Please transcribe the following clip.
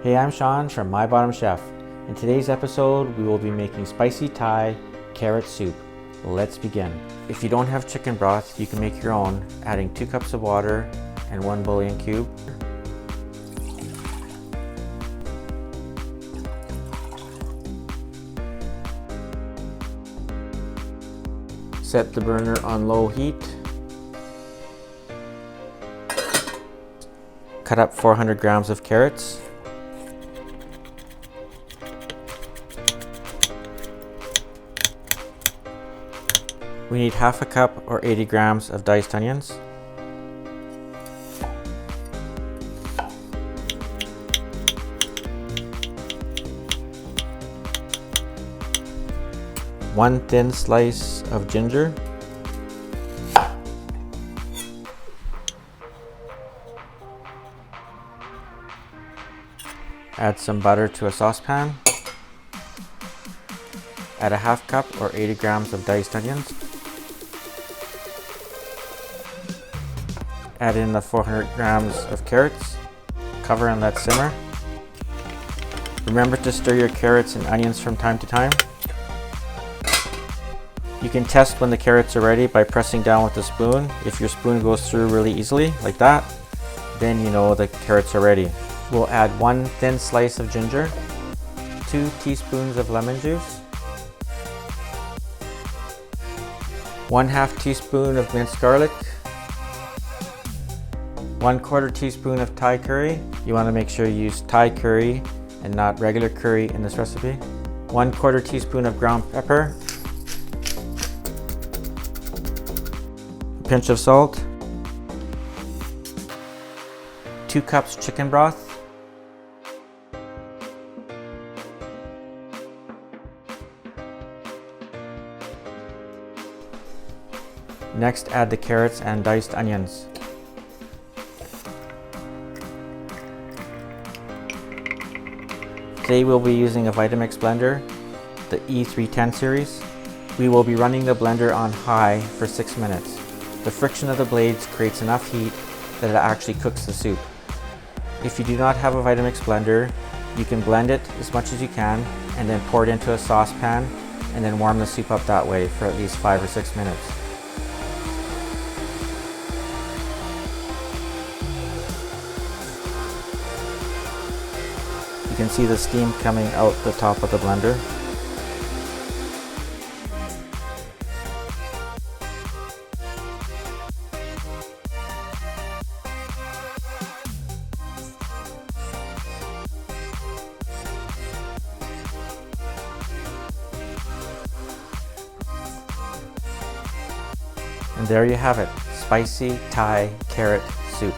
Hey, I'm Sean from MyBottomChef. In today's episode, we will be making spicy Thai carrot soup. Let's begin. If you don't have chicken broth, you can make your own, adding 2 cups of water and 1 bouillon cube. Set the burner on low heat. Cut up 400 grams of carrots. We need half a cup or 80 grams of diced onions. One thin slice of ginger. Add some butter to a saucepan. Add a half cup or 80 grams of diced onions. Add in the 400 grams of carrots. Cover and let simmer. Remember to stir your carrots and onions from time to time. You can test when the carrots are ready by pressing down with a spoon. If your spoon goes through really easily, like that, then you know the carrots are ready. We'll add 1 thin slice of ginger, 2 teaspoons of lemon juice, 1/2 teaspoon of minced garlic, 1/4 teaspoon of Thai curry. You want to make sure you use Thai curry and not regular curry in this recipe. 1/4 teaspoon of ground pepper, a pinch of salt, 2 cups chicken broth, next add the carrots and diced onions. Today we'll be using a Vitamix blender, the E310 series. We will be running the blender on high for 6 minutes. The friction of the blades creates enough heat that it actually cooks the soup. If you do not have a Vitamix blender, you can blend it as much as you can and then pour it into a saucepan and then warm the soup up that way for at least 5 or 6 minutes. You can see the steam coming out the top of the blender. And there you have it, spicy Thai carrot soup.